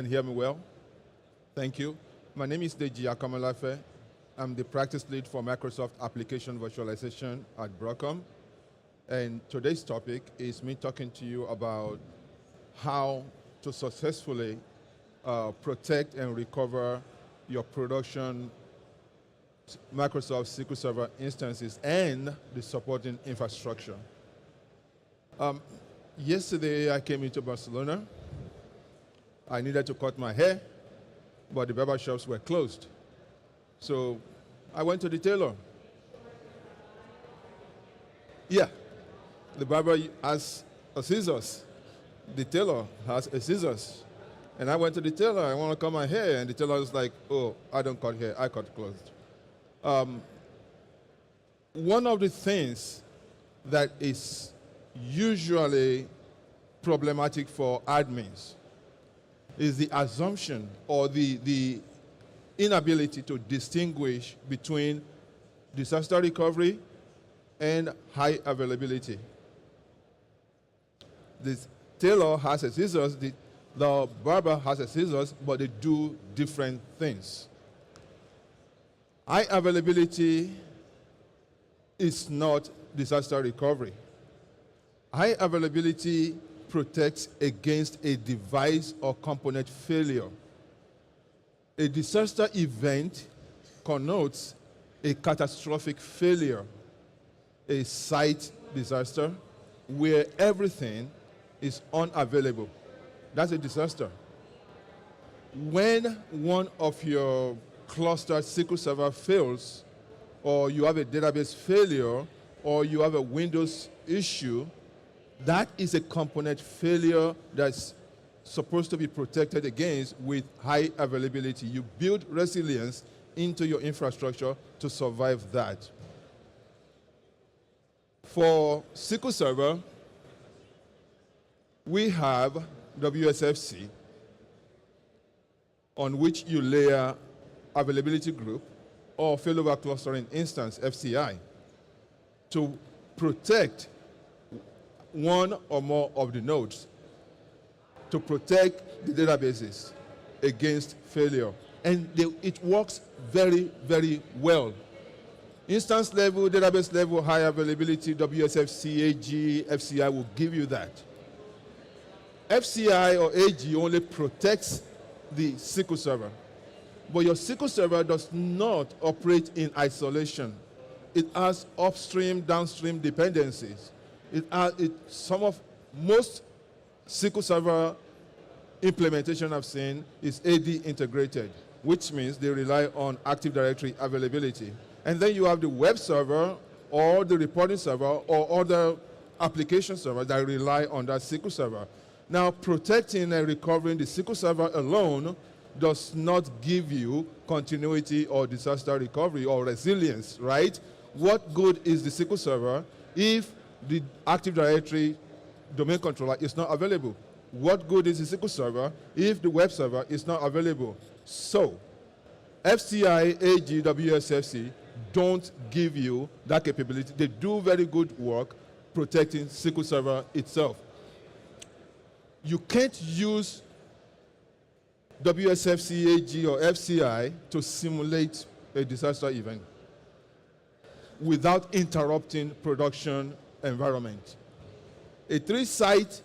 Can you hear me well? Thank you. My name is Deji Akamalafe. I'm the practice lead for Microsoft Application Virtualization at Broadcom. And today's topic is me talking to you about how to successfully protect and recover your production Microsoft SQL Server instances and the supporting infrastructure. Yesterday, I came into Barcelona. I needed to cut my hair, but the barber shops were closed. So I went to the tailor. Yeah, the barber has a scissors. The tailor has a scissors. And I went to the tailor, I want to cut my hair, and the tailor was like, oh, I don't cut hair, I cut clothes. One of the things that is usually problematic for admins is the assumption or the inability to distinguish between disaster recovery and high availability. The tailor has a scissors, the barber has a scissors, but they do different things. High availability is not disaster recovery. High availability protects against a device or component failure. A disaster event connotes a catastrophic failure, a site disaster where everything is unavailable. That's a disaster. When one of your clustered SQL Server fails, or you have a database failure, or you have a Windows issue, that is a component failure that's supposed to be protected against with high availability. You build resilience into your infrastructure to survive that. For SQL Server, we have WSFC, on which you layer availability group or failover clustering instance, FCI, to protect one or more of the nodes, to protect the databases against failure. And it works very, very well. Instance level, database level, high availability, WSFC, AG, FCI will give you that. FCI or AG only protects the SQL Server. But your SQL Server does not operate in isolation. It has upstream, downstream dependencies. Most SQL Server implementation I've seen is AD integrated, which means they rely on Active Directory availability. And then you have the web server or the reporting server or other application server that rely on that SQL Server. Now, protecting and recovering the SQL Server alone does not give you continuity or disaster recovery or resilience, right? What good is the SQL Server if the Active Directory domain controller is not available? What good is the SQL Server if the web server is not available? So, FCI, AG, WSFC don't give you that capability. They do very good work protecting SQL Server itself. You can't use WSFC, AG, or FCI to simulate a disaster event without interrupting production environment. A 3-site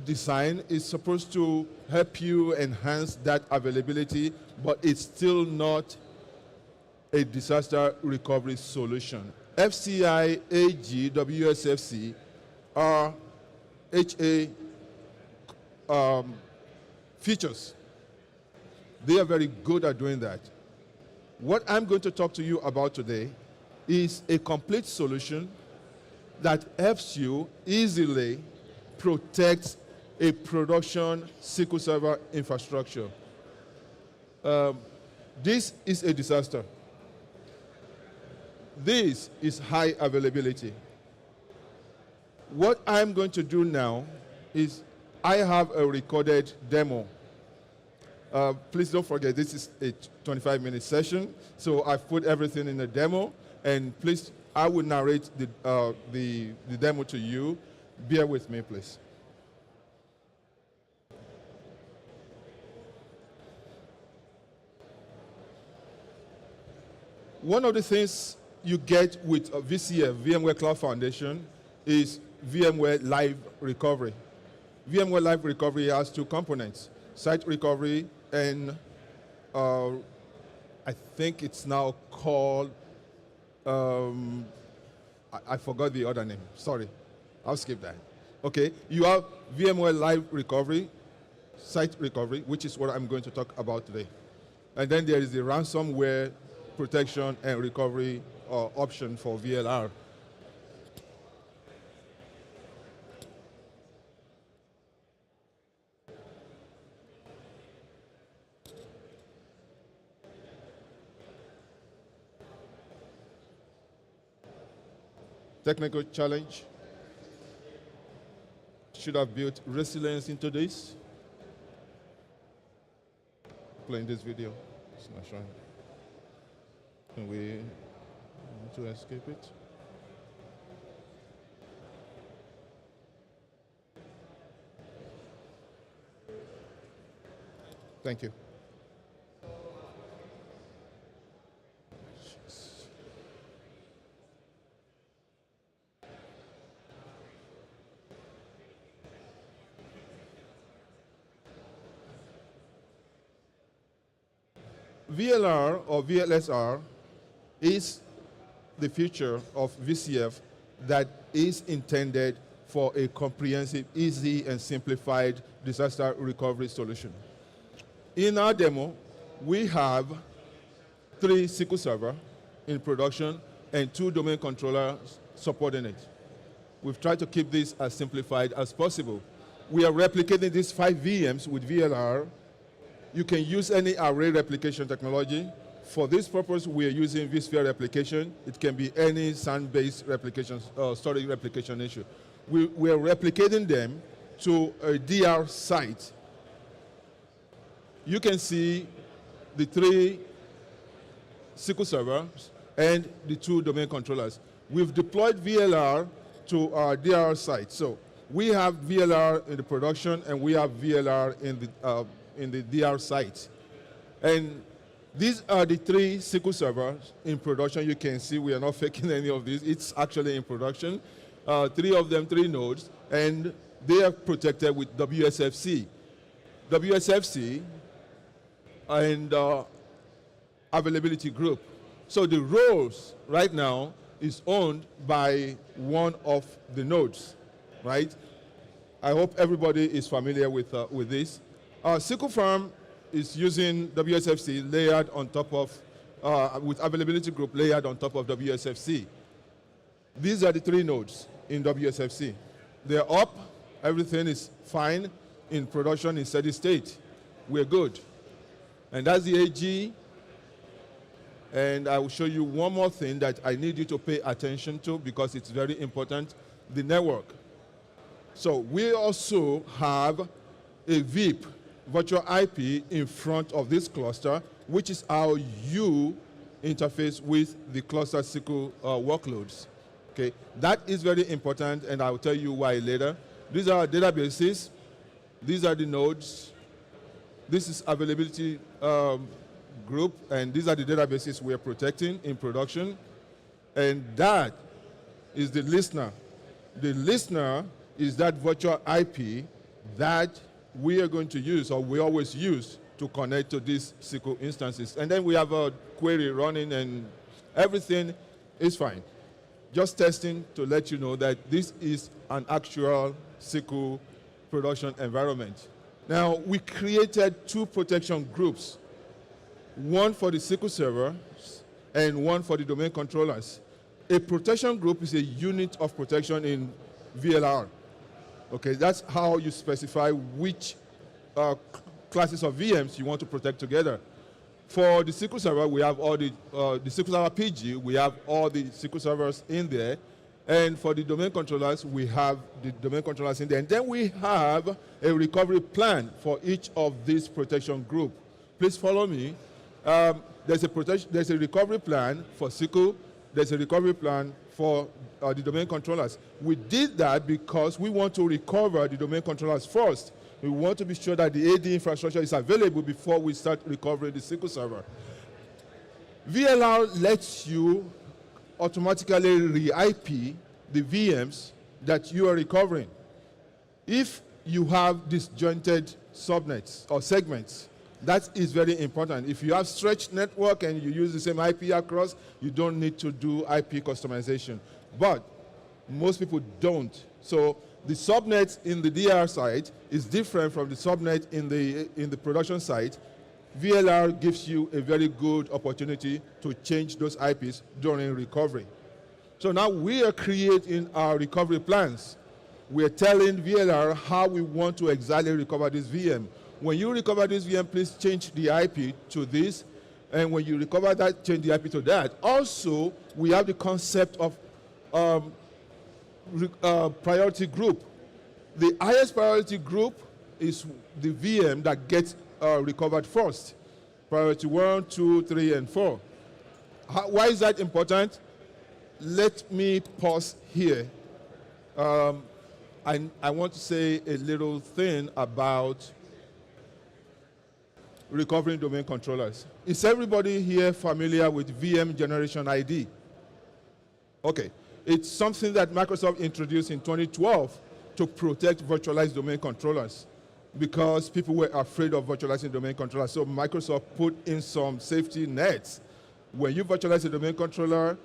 design is supposed to help you enhance that availability, but it's still not a disaster recovery solution. FCI, AG, WSFC are HA features. They are very good at doing that. What I'm going to talk to you about today is a complete solution that helps you easily protect a production SQL Server infrastructure. This is a disaster. This is high availability. What I'm going to do now is I have a recorded demo. Please don't forget, this is a 25-minute session, so I've put everything in the demo, and please, I will narrate the demo to you. Bear with me, please. One of the things you get with VCF, VMware Cloud Foundation, is VMware Live Recovery. VMware Live Recovery has two components, site recovery and I think it's now called, I forgot the other name, sorry, I'll skip that. Okay, you have VMware Live Recovery, site recovery, which is what I'm going to talk about today. And then there is the ransomware protection and recovery option for VLR. Technical challenge. Should have built resilience into this. Playing this video. It's not showing. Can we need to escape it? Thank you. VLR or VLSR is the feature of VCF that is intended for a comprehensive, easy, and simplified disaster recovery solution. In our demo, we have 3 SQL Server in production and 2 domain controllers supporting it. We've tried to keep this as simplified as possible. We are replicating these 5 VMs with VLR. You can use any array replication technology. For this purpose, we are using vSphere replication. It can be any SAN-based replication, storage replication issue. We are replicating them to a DR site. You can see the 3 SQL servers and the 2 domain controllers. We've deployed VLR to our DR site. So we have VLR in the production and we have VLR in the DR site. And these are the 3 SQL servers in production. You can see we are not faking any of these. It's actually in production. 3 of them, 3 nodes, and they are protected with WSFC. WSFC and availability group. So the roles right now is owned by one of the nodes, right? I hope everybody is familiar with this. SQL Farm is using WSFC layered on top of, with availability group layered on top of WSFC. These are the 3 nodes in WSFC. They're up, everything is fine, in production, in steady state. We're good. And that's the AG. And I will show you one more thing that I need you to pay attention to because it's very important, the network. So we also have a VIP, virtual IP, in front of this cluster, which is how you interface with the cluster SQL workloads. Okay, that is very important, and I will tell you why later. These are databases. These are the nodes. This is availability group, and these are the databases we are protecting in production. And that is the listener. The listener is that virtual IP that we are going to use, or we always use, to connect to these SQL instances. And then we have a query running, and everything is fine. Just testing to let you know that this is an actual SQL production environment. Now, we created 2 protection groups, one for the SQL servers and one for the domain controllers. A protection group is a unit of protection in VLR. Okay, that's how you specify which classes of VMs you want to protect together. For the SQL Server, we have all the SQL Server PG, we have all the SQL servers in there. And for the domain controllers, we have the domain controllers in there. And then we have a recovery plan for each of these protection groups. Please follow me. There's a recovery plan for SQL. There's a recovery plan for the domain controllers. We did that because we want to recover the domain controllers first. We want to be sure that the AD infrastructure is available before we start recovering the SQL Server. VLR lets you automatically re-IP the VMs that you are recovering. If you have disjointed subnets or segments, that is very important. If you have stretched network and you use the same IP across, you don't need to do IP customization. But most people don't. So the subnet in the DR side is different from the subnet in the production side. VLR gives you a very good opportunity to change those IPs during recovery. So now we are creating our recovery plans. We're telling VLR how we want to exactly recover this VM. When you recover this VM, please change the IP to this. And when you recover that, change the IP to that. Also, we have the concept of priority group. The highest priority group is the VM that gets recovered first. Priority 1, 2, 3, and 4. Why is that important? Let me pause here. I want to say a little thing about recovering domain controllers. Is everybody here familiar with VM Generation ID? Okay. It's something that Microsoft introduced in 2012 to protect virtualized domain controllers because people were afraid of virtualizing domain controllers. So Microsoft put in some safety nets. When you virtualize a domain controller,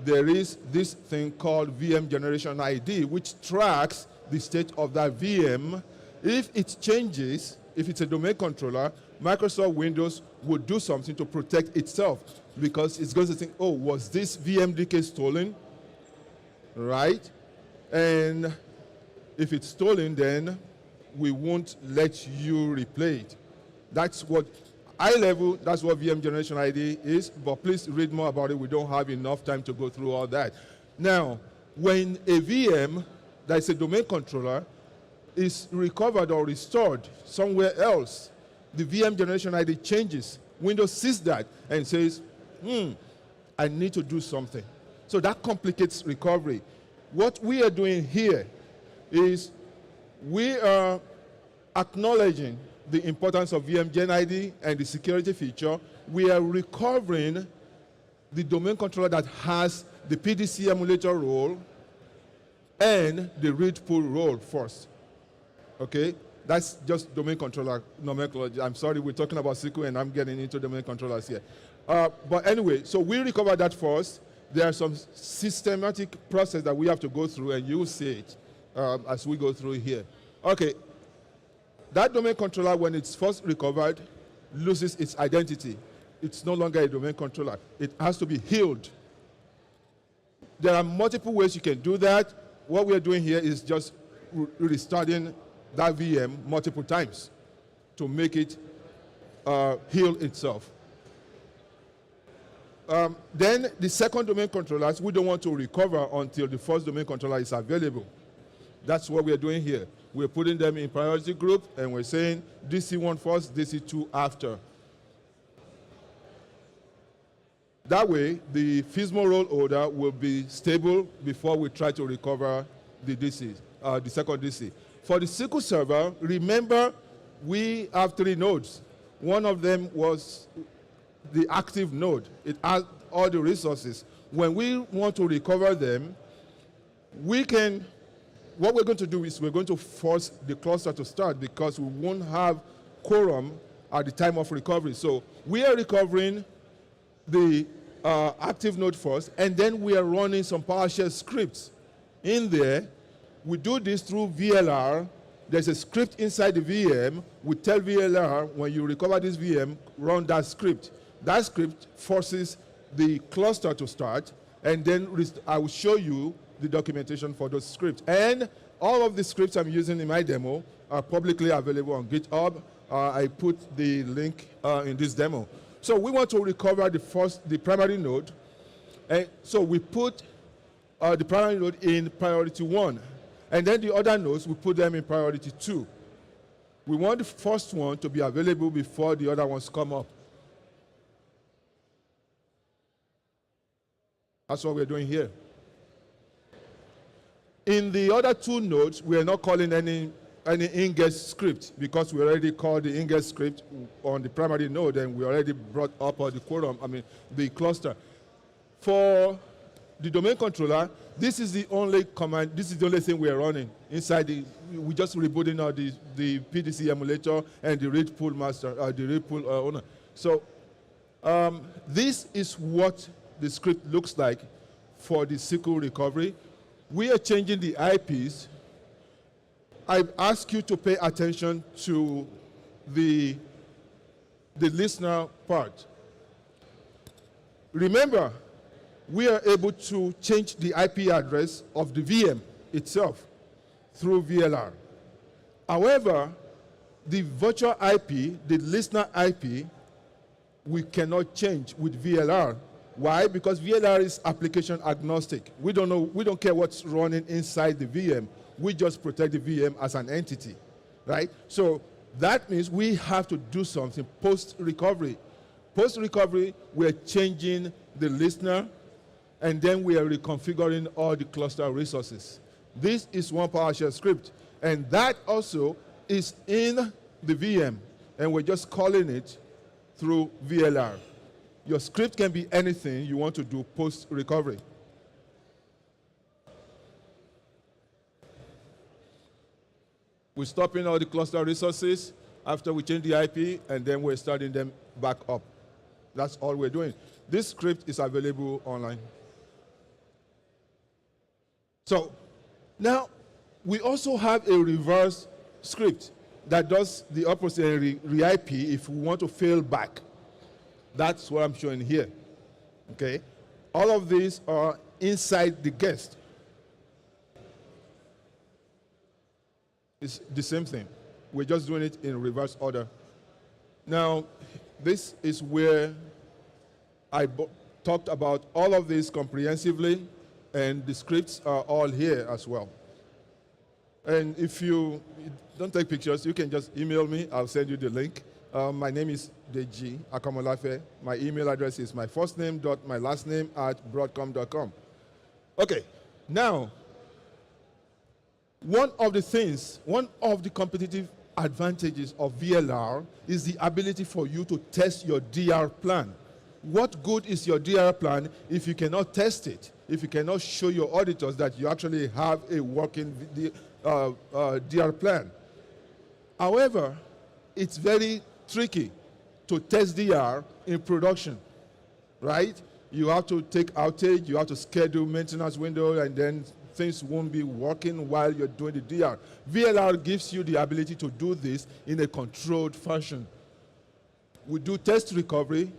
there is this thing called VM Generation ID, which tracks the state of that VM. If it changes, if it's a domain controller, Microsoft Windows would do something to protect itself because it's going to think, oh, was this VMDK stolen? Right? And if it's stolen, then we won't let you replay it. That's what, high level, that's what VM Generation ID is, but please read more about it. We don't have enough time to go through all that. Now, when a VM that is a domain controller is recovered or restored somewhere else, the VM Generation ID changes. Windows sees that and says, I need to do something. So that complicates recovery. What we are doing here is we are acknowledging the importance of VM Gen ID and the security feature. We are recovering the domain controller that has the PDC emulator role and the read pull role first. Okay? That's just domain controller nomenclature. I'm sorry, we're talking about SQL and I'm getting into domain controllers here. But anyway, so we recover that first. There are some systematic process that we have to go through, and you'll see it as we go through here. Okay, that domain controller, when it's first recovered, loses its identity. It's no longer a domain controller. It has to be healed. There are multiple ways you can do that. What we're doing here is just restarting that VM multiple times to make it heal itself. Then the second domain controllers, we don't want to recover until the first domain controller is available. That's what we're doing here. We're putting them in priority group, and we're saying DC1 first, DC2 after. That way, the FISMO role order will be stable before we try to recover the DC, the second DC. For the SQL Server, remember, we have 3 nodes. One of them was the active node. It has all the resources. When we want to recover them, what we're going to do is we're going to force the cluster to start because we won't have quorum at the time of recovery. So we are recovering the active node first, and then we are running some PowerShell scripts in there. We do this through VLR. There's a script inside the VM. We tell VLR, when you recover this VM, run that script. That script forces the cluster to start, and then I will show you the documentation for those scripts. And all of the scripts I'm using in my demo are publicly available on GitHub. I put the link in this demo. So we want to recover the primary node. And so we put the primary node in priority 1. And then the other nodes, we put them in priority 2. We want the first one to be available before the other ones come up. That's what we're doing here. In the other 2 nodes, we are not calling any any ingest script, because we already called the ingest script on the primary node, and we already brought up the quorum, the cluster. For the domain controller, this is the only command, this is the only thing we are running inside we just rebooting out the PDC emulator and the read pool master, the read pool owner. So this is what the script looks like for the SQL recovery. We are changing the IPs. I've asked you to pay attention to the listener part. Remember, we are able to change the IP address of the VM itself through VLR. However, the virtual IP, the listener IP, we cannot change with VLR. Why? Because VLR is application agnostic. We don't care what's running inside the VM. We just protect the VM as an entity, right? So that means we have to do something post-recovery. Post-recovery, we're changing the listener, and then we are reconfiguring all the cluster resources. This is one PowerShell script, and that also is in the VM, and we're just calling it through VLR. Your script can be anything you want to do post-recovery. We're stopping all the cluster resources after we change the IP, and then we're starting them back up. That's all we're doing. This script is available online. So now we also have a reverse script that does the opposite and re-IP if we want to fail back. That's what I'm showing here. Okay? All of these are inside the guest. It's the same thing. We're just doing it in reverse order. Now, this is where I talked about all of this comprehensively, and the scripts are all here as well. And if you don't take pictures, you can just email me. I'll send you the link. My name is Deji Akamolafe. My email address is my first name dot my last name @broadcom.com. Okay, now, one of the competitive advantages of VLR is the ability for you to test your DR plan. What good is your DR plan if you cannot test it, if you cannot show your auditors that you actually have a working DR plan? However, it's very tricky to test DR in production, right? You have to take outage, you have to schedule maintenance window, and then things won't be working while you're doing the DR. VLR gives you the ability to do this in a controlled fashion. We do test recovery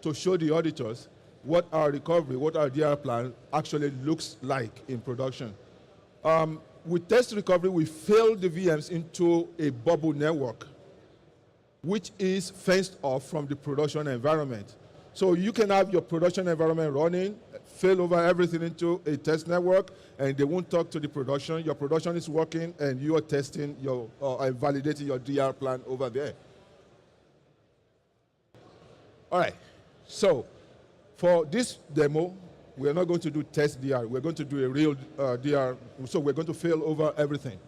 to show the auditors what our recovery, what our DR plan actually looks like in production. With test recovery, we fail the VMs into a bubble network, which is fenced off from the production environment. So you can have your production environment running, fail over everything into a test network, and they won't talk to the production. Your production is working, and you are testing and validating your DR plan over there. All right. So for this demo, we're not going to do test DR. We're going to do a real DR. So we're going to fail over everything.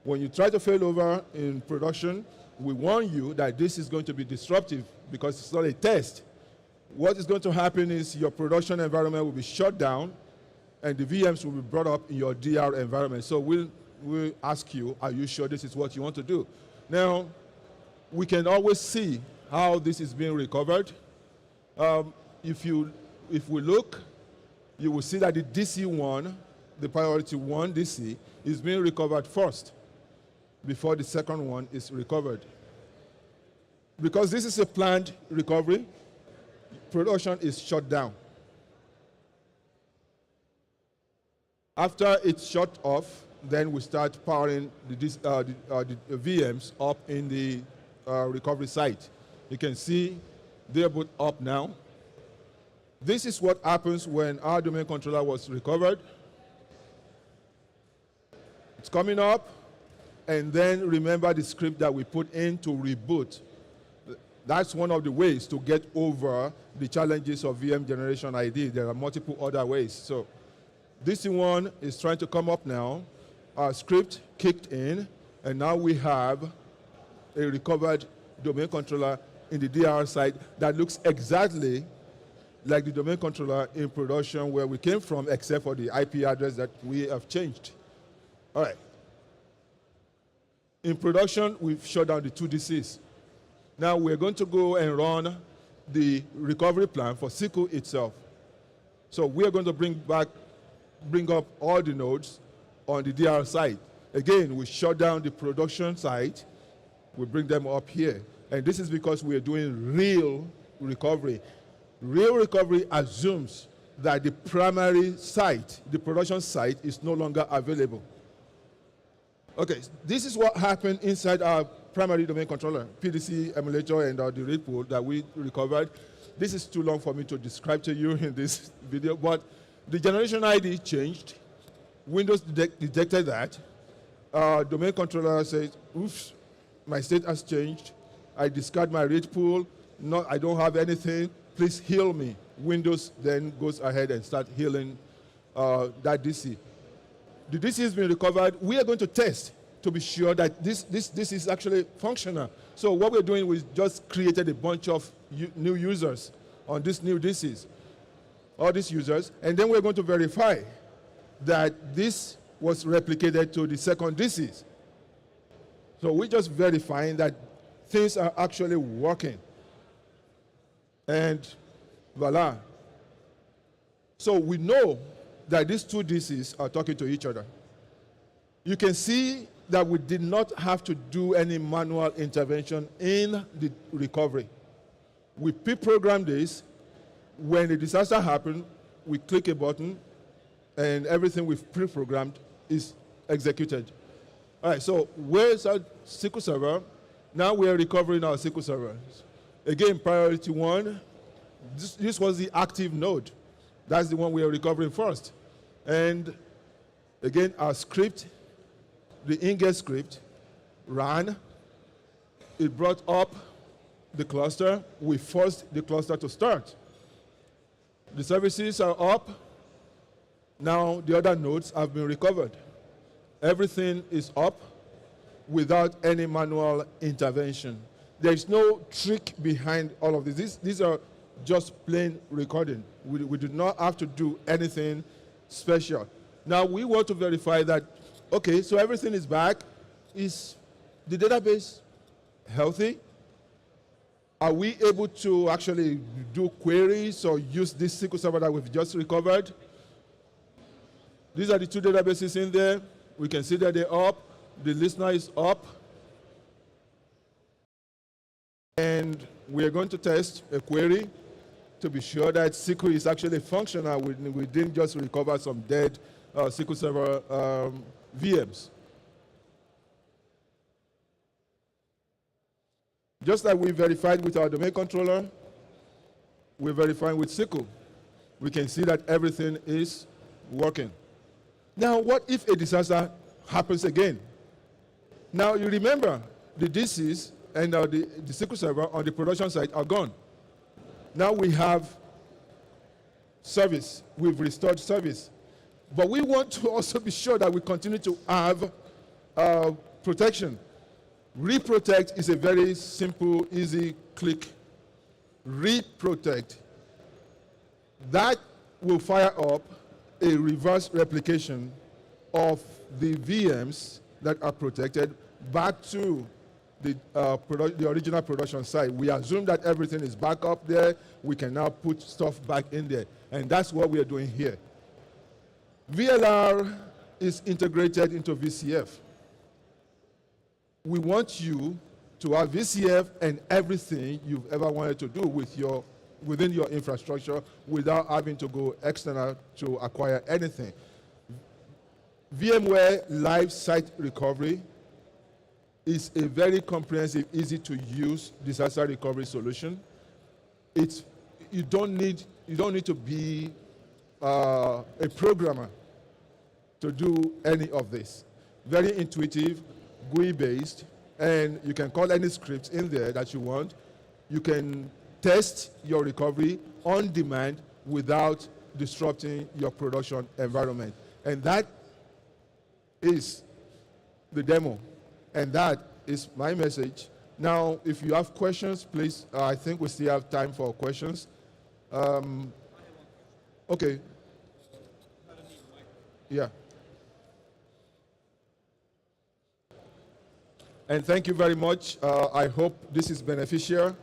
When you try to fail over in production, we warn you that this is going to be disruptive because it's not a test. What is going to happen is your production environment will be shut down, and the VMs will be brought up in your DR environment. So we'll ask you, are you sure this is what you want to do? Now, we can always see how this is being recovered. If we look, you will see that the DC1, the priority 1 DC, is being recovered first before the second one is recovered. Because this is a planned recovery, production is shut down. After it's shut off, then we start powering the VMs up in the recovery site. You can see they're both up now. This is what happens when our domain controller was recovered. It's coming up, and then remember the script that we put in to reboot. That's one of the ways to get over the challenges of VM generation ID. There are multiple other ways. So this one is trying to come up now. Our script kicked in. And now we have a recovered domain controller in the DR side that looks exactly like the domain controller in production where we came from, except for the IP address that we have changed. All right. In production, we've shut down the two DCs. Now we're going to go and run the recovery plan for SQL itself. So we are going to bring up all the nodes on the DR side. Again, we shut down the production side. We bring them up here. And this is because we are doing real recovery. Real recovery assumes that the primary site, the production site, is no longer available. Okay, this is what happened inside our primary domain controller, PDC emulator and the read pool that we recovered. This is too long for me to describe to you in this video, but the generation ID changed. Windows detected that. Domain controller says, oops, my state has changed. I discard my read pool. No, I don't have anything. Please heal me. Windows then goes ahead and start healing that DC. The DC has been recovered. We are going to test to be sure that this is actually functional. So what we're doing is just created a bunch of new users on these new DCs, all these users, and then we're going to verify that this was replicated to the second DCs. So we're just verifying that things are actually working. And voila. So we know that these two DCs are talking to each other. You can see that we did not have to do any manual intervention in the recovery. We pre-programmed this. When the disaster happened, we click a button, and everything we've pre-programmed is executed. All right, so where's our SQL Server? Now we are recovering our SQL Server. Again, priority one, this was the active node. That's the one we are recovering first. And again, our script, the ingest script, ran. It brought up the cluster. We forced the cluster to start. The services are up. Now the other nodes have been recovered. Everything is up without any manual intervention. There is no trick behind all of this. These are just plain recording. We do not have to do anything special. Now we want to verify that, okay, so everything is back. Is the database healthy? Are we able to actually do queries or use this SQL Server that we've just recovered? These are the two databases in there. We can see that they're up. The listener is up. And we are going to test a query to be sure that SQL is actually functional. We didn't just recover some dead SQL Server VMs. Just like we verified with our domain controller, we're verifying with SQL. We can see that everything is working. Now, what if a disaster happens again? Now, you remember the DCs and the SQL Server on the production side are gone. Now we have service. We've restored service. But we want to also be sure that we continue to have protection. Reprotect is a very simple, easy click. Reprotect. That will fire up a reverse replication of the VMs that are protected back to the original production site. We assume that everything is back up there. We can now put stuff back in there. And that's what we are doing here. VLR is integrated into VCF. We want you to have VCF and everything you've ever wanted to do within your infrastructure without having to go external to acquire anything. VMware Live Recovery is a very comprehensive, easy to use disaster recovery solution. You don't need to be a programmer to do any of this. Very intuitive, GUI-based, and you can call any scripts in there that you want. You can test your recovery on demand without disrupting your production environment. And that is the demo And that is my message. Now, if you have questions, please, I think we still have time for questions. Okay. Yeah. And thank you very much. I hope this is beneficial.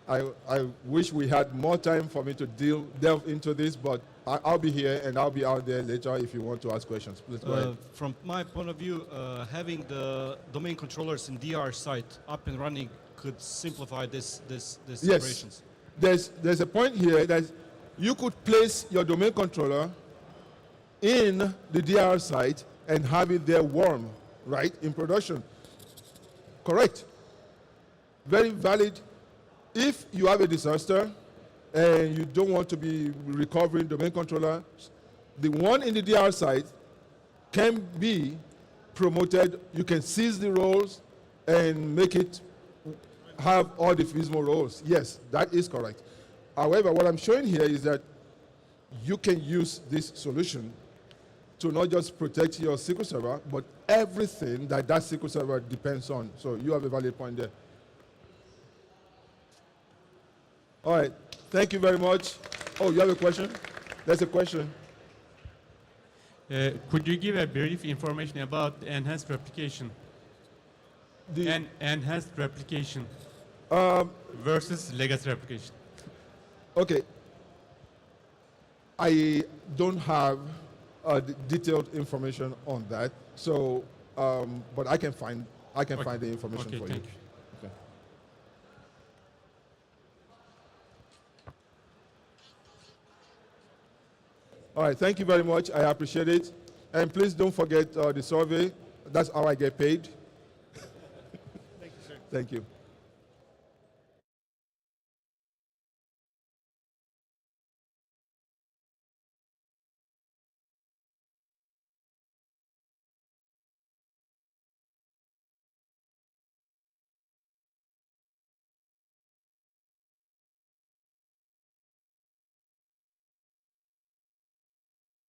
I wish we had more time for me to delve into this, but I'll be here and I'll be out there later if you want to ask questions. Please go ahead. From my point of view, having the domain controllers in DR site up and running could simplify this operations. There's a point here that you could place your domain controller in the DR site and have it there warm, right, in production. Correct. Very valid. If you have a disaster and you don't want to be recovering domain controller, the one in the DR site can be promoted. You can seize the roles and make it have all the feasible roles. Yes, that is correct. However, what I'm showing here is that you can use this solution to not just protect your SQL Server, but everything that SQL Server depends on. So you have a valid point there. All right, thank you very much. Oh, you have a question? There's a question. Could you give a brief information about enhanced replication? Enhanced replication versus legacy replication. Okay. I don't have detailed information on that, so but I can find the information for you. Thank you. Okay. All right, thank you very much. I appreciate it, and please don't forget the survey. That's how I get paid. Thank you, sir. Thank you.